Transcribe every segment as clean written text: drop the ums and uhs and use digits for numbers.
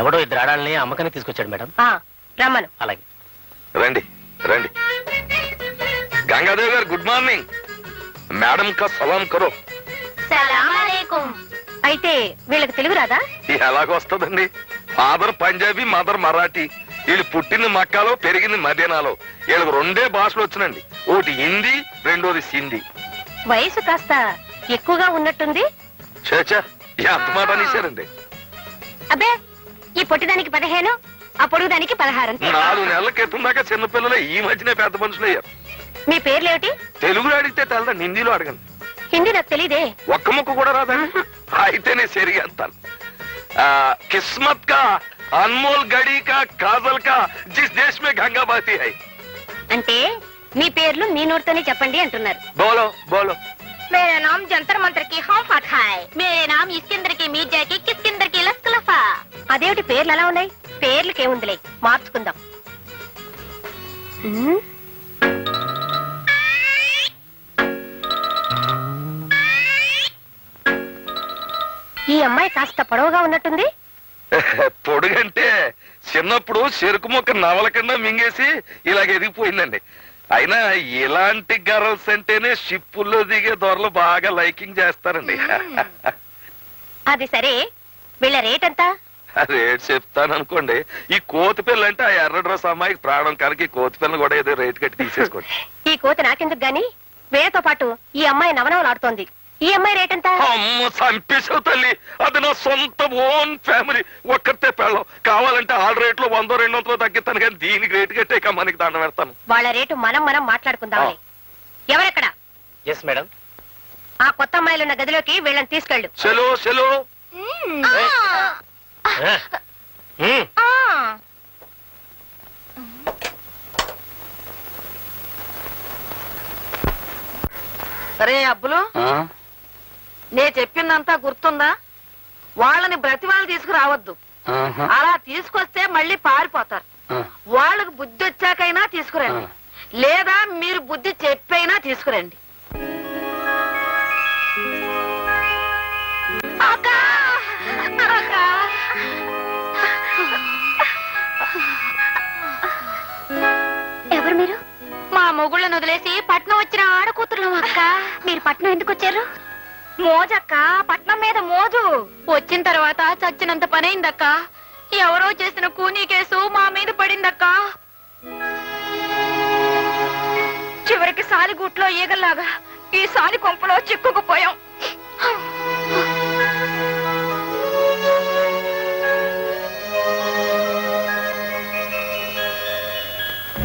ఎవడో ఇద్దరు ఆడాలని అమ్మకానికి తీసుకొచ్చాడు మేడం. రమ్మను. అలాగే రండి రండి. గంగాదేవి గారు గుడ్ మార్నింగ్. మేడం కా సలాం కరో. అయితే వీళ్ళకి తెలుగు రాదా? ఎలాగొస్తుందండి? Father Punjabi, mother Marathi. వీళ్ళు పుట్టింది మక్కాలో, పెరిగింది మదీనాలో. వీళ్ళకి రెండే భాషలు వచ్చినండి. ఒకటి హిందీ, రెండోది సింధీ. వయసు కాస్త ఎక్కువగా ఉన్నట్టుంది. చేచా ఎంత మాట అనేశారండి. అబ్బే, ఈ పొట్టిదానికి 15, ఆ పొడుగుదానికి 16. 4 నెలల క్రితం దాకా చిన్నపిల్లలే, ఈ మధ్యనే పెద్ద మనుషులు అయ్యారు. మీ పేర్లేమిటి? తెలుగులో అడిగితే తెలదా, హిందీలో అడగండి. హిందీ నాకు తెలీదే. ఒక్క ముక్క కూడా రాదా? అయితేనే సరిగా అంటాను. కిస్మత్ కా అన్మోల్ గడి కా కాజల్ కా జిస్ దేశ్ మే గంగా బహతీ హై. అంటే మీ పేర్లు మీ నోటితోనే చెప్పండి అంటున్నారు. బోలో బోలో. मेरा नाम जंतर मंतर की हाँ फट है. मेरे नाम इस्किंदर की मीर्जा की किस्किंदर की लस्कलफा. అదేమిటి పేర్లు అలా ఉన్నాయి? పేర్లకేముందిలే, మార్చుకుందాం. ఈ అమ్మాయి కాస్త పొడవుగా ఉన్నట్టుంది. పొడుగంటే చిన్నప్పుడు చెరుకు మొక్క నవల కింద మింగేసి ఇలాగ ఎదిగిపోయిందండి. అయినా ఇలాంటి గర్ల్స్ అంటేనే షిప్పుల్లో దిగే దొరలు బాగా లైకింగ్ చేస్తారండి. అది సరే, వీళ్ళ రేట్ ఎంత? రేట్ చెప్తాను అనుకోండి. ఈ కోతి పిల్ల అంటే ఆ ఎర్ర డ్రెస్ అమ్మాయికి ప్రాణం కనుక ఈ కోతి పిల్లని కూడా ఏదో రేట్ కట్టి తీసేసుకోండి. ఈ కోతి నాకెందుకు గాని, వీళ్ళతో పాటు ఈ అమ్మాయి నవనవలు ఆడుతోంది. ఈ అమ్మాయి రేట్ ఎంత? అమ్మ చంపేసావు తల్లి, అది నా సొంత ఓన్ ఫ్యామిలీ. ఒక్కరితే పెళ్ళం. కావాలంటే ఆల్ రేట్ లో 100-200 తగ్గిస్తాను, కానీ దీనికి రేటు కట్టే మనకి దండం పెడతాను. వాళ్ళ రేటు మనం మాట్లాడుకుందాం. ఎవరెక్కడ? Yes madam. ఆ కొత్త అమ్మాయిలు ఉన్న గదిలోకి వీళ్ళని తీసుకెళ్ళు. చలో చలో. సరే అబ్బులు, నే చెప్పిందంతా గుర్తుందా? వాళ్ళని బ్రతిమాలు తీసుకురావద్దు. అలా తీసుకొస్తే మళ్ళీ పారిపోతారు. వాళ్ళకు బుద్ధి వచ్చాకైనా తీసుకురండి, లేదా మీరు బుద్ధి చెప్పైనా తీసుకురండి. ఎవరు మీరు? మా మొగుళ్ళను వదిలేసి పట్నం వచ్చిన ఆడకూతురు అక్క. మీరు పట్నం ఎందుకు వచ్చారు? మోజక్క, పట్నం మీద మోజు. వచ్చిన తర్వాత చచ్చినంత పనైందక్క. ఎవరో చేసిన కూనీ కేసు మా మీద పడిందక్క. చివరికి సాలిగూట్లో ఈగల్లాగా ఈ సాలి కొంపలో చిక్కుకుపోయాం.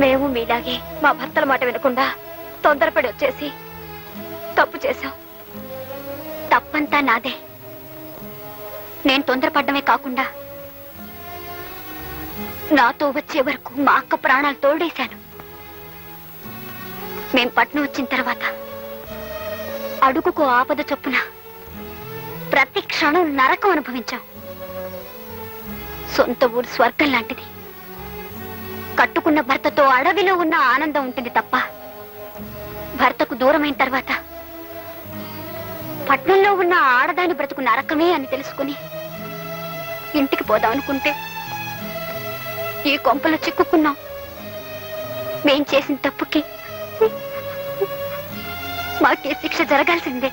మేము మీలాగే మా భర్తల మాట వినకుండా తొందరపడి వచ్చేసి తప్పు చేశాం. తప్పంతా నాదే. నేను తొందరపడ్డమే కాకుండా నాతో వచ్చే వరకు మా అక్క ప్రాణాలు తోడేశాను. మేం పట్నం వచ్చిన తర్వాత అడుగుకు ఆపద చొప్పున ప్రతి క్షణం నరకం అనుభవించాం. సొంత ఊరు స్వర్గం లాంటిది. కట్టుకున్న భర్తతో అడవిలో ఉన్న ఆనందం ఉంటుంది తప్ప, భర్తకు దూరమైన తర్వాత పట్నంలో ఉన్న ఆడదాని బ్రతుకు నరకమే అని తెలుసుకుని ఇంటికి పోదాం అనుకుంటే ఈ కొంపలో చిక్కుకున్నాం. మేం చేసిన తప్పుకి మాకే శిక్ష జరగాల్సిందే.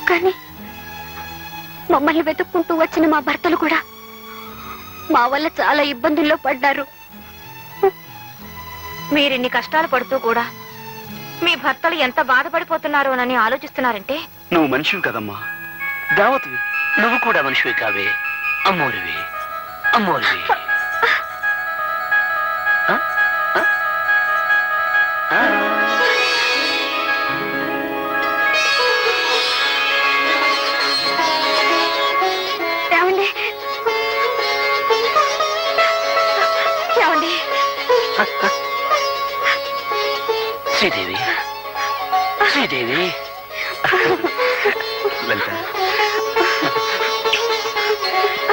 కానీ మమ్మల్ని వెతుక్కుంటూ వచ్చిన మా భర్తలు కూడా మా వల్ల చాలా ఇబ్బందుల్లో పడ్డారు. మీరిన్ని కష్టాలు పడుతూ కూడా మీ భర్తలు ఎంత బాధపడిపోతున్నారోనని ఆలోచిస్తున్నారంటే నువ్వు మనిషివి కదమ్మా, దేవతవి. నువ్వు కూడా మనిషివి కావే, అమ్మోరివి అమ్మోరివి. ఆ? ఆ? ఆ? ఏమండి ఏమండి శ్రీదేవి శ్రీదేవి. లలిత,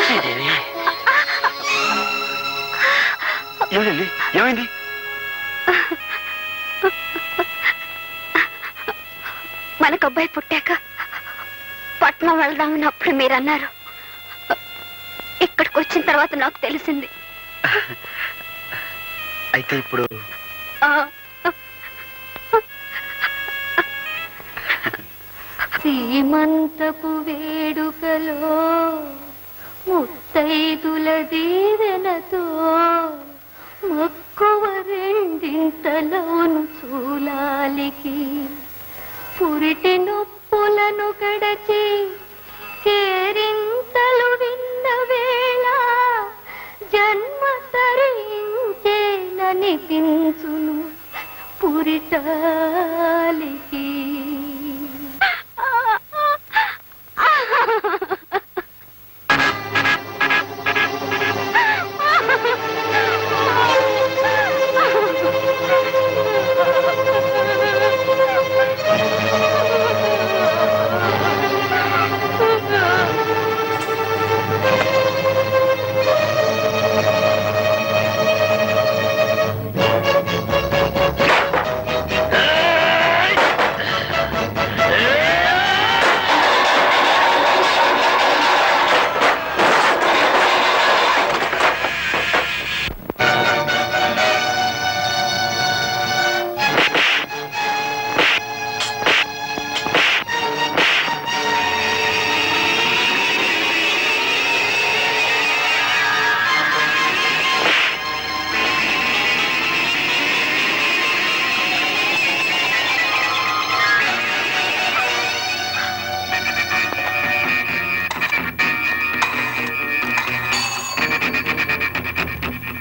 శ్రీదేవి. ఏమైంది ఏమైంది? మనకు అబ్బాయి పుట్టాక పట్నం వెళ్దామని అప్పుడు మీరు అన్నారు. ఇక్కడికి వచ్చిన తర్వాత నాకు తెలిసింది. అయితే ఇప్పుడు ఆ, సీమంతపు వేడుకలో ముత్తైదుల దీవెనతో మక్కువ రెండింతలోను చూలాలికి పురిటి నొప్పులను గడచి కేరింతలు విన్న వేళ జన్మ తరించేననిపించును పురిటాలికి.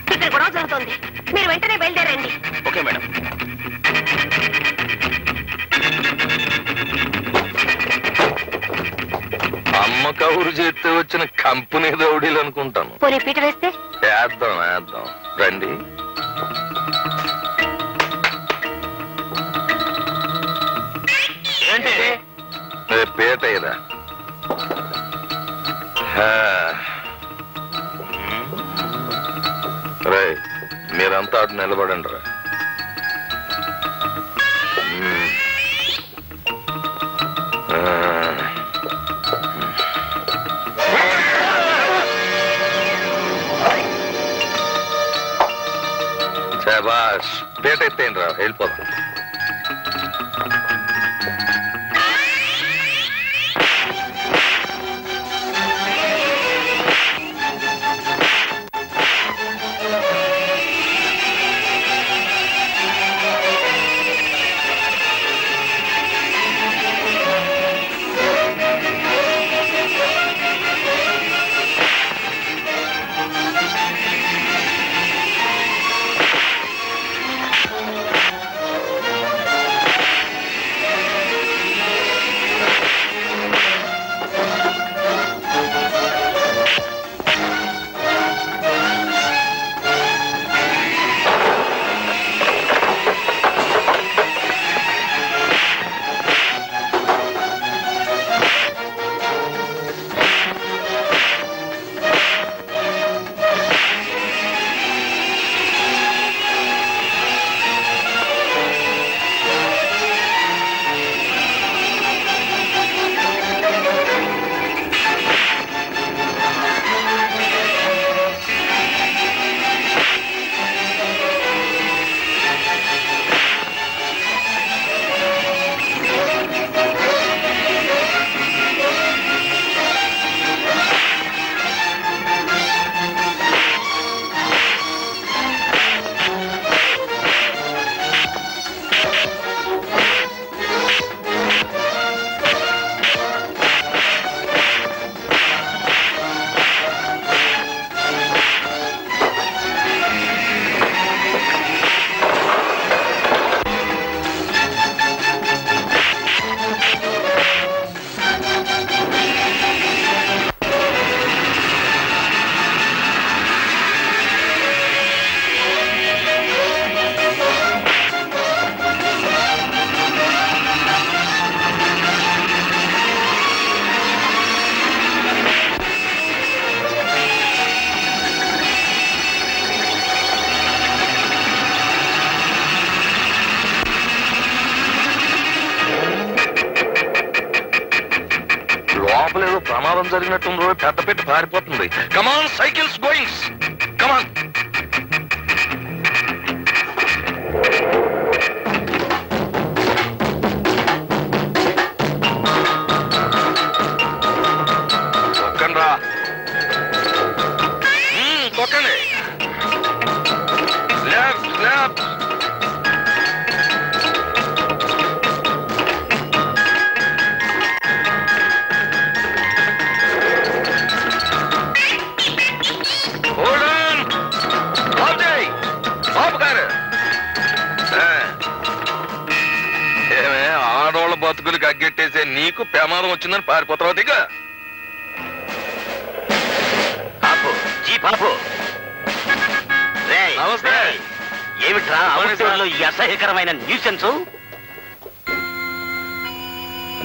ఇక్కడ గొడవ జరుగుతోంది, మీరు వెంటనే బయలుదేరండి. Okay madam. అమ్మ కౌరు చేస్తే వచ్చిన కంపెనీ దౌడీలు అనుకుంటాను. పోనీ పీట వేస్తే వేద్దాం వేద్దాం రండి. ఏంటి పేట ఇదా రే, మీరంతా అటు నిలబడండి రా. శభాష్, పేట ఎత్తేయండి రా, వెళ్ళిపోదాం. లోపల ఏదో ప్రమాదం జరిగినట్టుంది పెద్ద పెట్టి పారిపోతుంది. కమాన్ సైకిల్స్ గోయింగ్స్ కమాన్. తొక్కండి రా, తొక్కండి. Left left. ఏమే ఆడోళ్ళ బతుకులకి అగ్గెట్టేసే నీకు ప్రమాదం వచ్చిందని పారిపోతావు దిగ. పాపు జీ పాపు. రేయ్, నమస్తే. రేయ్, ఏమిట్రా అమృతంలో ఈ అసహ్యకరమైన న్యూసెన్స్?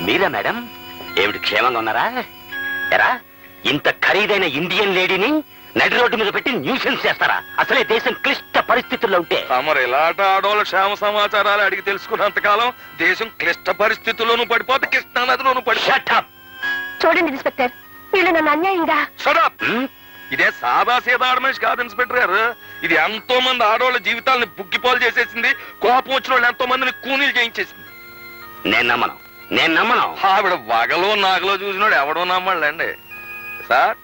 మీరా మేడం? ఏమిటి క్షేమంగా ఉన్నారా? ఎరా ఇంత ఖరీదైన ఇండియన్ లేడీని నడి రోడ్డు మీద పెట్టి న్యూసెన్స్ చేస్తారా? అసలే దేశం క్లిష్ట పరిస్థితుల్లో ఉంటే తమరు ఇలాంటి ఆడోళ్ళ క్షేమ సమాచారాలు అడిగి తెలుసుకున్నంత కాలం దేశం క్లిష్ట పరిస్థితుల్లోనూ పడిపోతే కృష్ణా నదిలోనూ Shut up! చూడండి ఇన్స్పెక్టర్, వీళ్ళు నన్ను అన్యాయంగా. ఇదే సాదా సీదా ఆడమనిషి కాదు ఇన్స్పెక్టర్ గారు. ఇది ఎంతో మంది ఆడవాళ్ళ జీవితాలను బుగ్గిపాలు చేసేసింది. కోపం వచ్చిన వాళ్ళు ఎంతో మందిని కూనీలు చేయించేసింది. నేను నమ్మను. ఆవిడ వగలో నాగలో చూసినాడు ఎవడో నమ్మళ్ళండి. సార్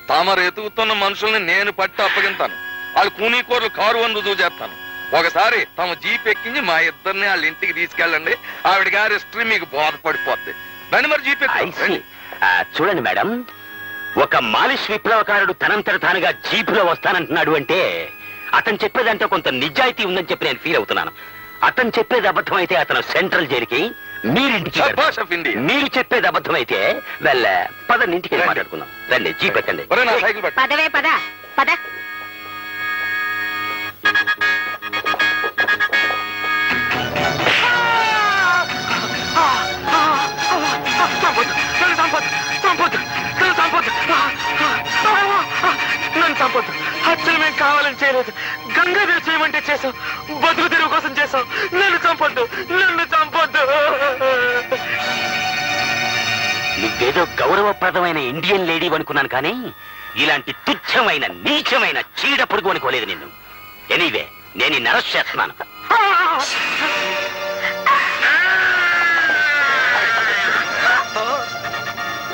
తమరు ఎతుకుతున్న మనుషుల్ని నేను పట్టి అప్పగింతాను. వాళ్ళు కూనీ కూరలు కారు అని రుజువు చేస్తాను. ఒకసారి తమ జీప్ ఎక్కించి మా ఇద్దరిని వాళ్ళ ఇంటికి తీసుకెళ్ళండి. ఆవిడ గారి హిస్టరీ మీకు బోధపడిపోద్ది. రండి మరి జీప్ ఎక్కి. చూడండి మేడం, ఒక మాలిష్ విప్లవకారుడు తనంతట తానుగా జీపులో వస్తానంటున్నాడు అంటే అతను చెప్పేదంటే కొంత నిజాయితీ ఉందని చెప్పి నేను ఫీల్ అవుతున్నాను. అతను చెప్పేది అబద్ధం అయితే అతను సెంట్రల్ జైలుకి, మీరింటికి. మీరు చెప్పేది అబద్ధం అయితే వెళ్ళ పదండి, ఇంటికి వెళ్ళి మాట్లాడుకుందాం. రండి జీప్ ఎక్కండి. సైకిల్ పట్టు. పదవే పద పద. నన్ను చంపొద్దు. హత్యలు మేము కావాలని చేయలేదు. గంగాదేవి చేయమంటే చేసాం. బతుకు తెరువు కోసం చేసాం. నన్ను చంపొద్దు. నువ్వేదో గౌరవప్రదమైన ఇండియన్ లేడీ అనుకున్నాను కానీ ఇలాంటి తుచ్చమైన నీచమైన చీడ పొడుగు అనుకోలేదు నిన్ను. ఎనీవే నేను నిన్ను అరెస్ట్ చేస్తున్నాను.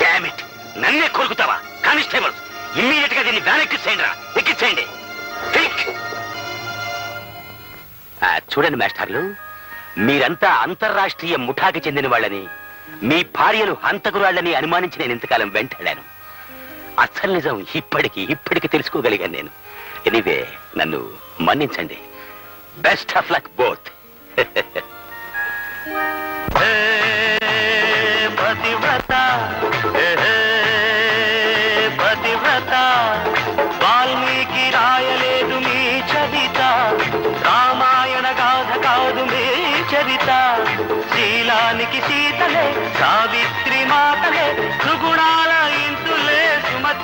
Damn it! నన్నే కొరుకుతావా? కానిస్టేబుల్స్ ఇమ్మీడియట్ గా దీన్ని వ్యాన్ ఎక్కించేయండి. చూడండి మాస్టర్లు, మీరంతా అంతర్రాష్ట్రీయ ముఠాకి చెందిన వాళ్ళని, మీ భార్యలు హంతకురాళ్ళని అనుమానించి నేను ఇంతకాలం వెంటాడాను. అసలు నిజం ఇప్పటికి తెలుసుకోగలిగాను నేను. ఎనీవే నన్ను మన్నించండి. Best of luck both. Valmiki రాయలేదు మీ చరిత, రామాయణ గాథ కాదు మీ చరిత. శీలానికి సీతలే, సావిత్రి మాతలే,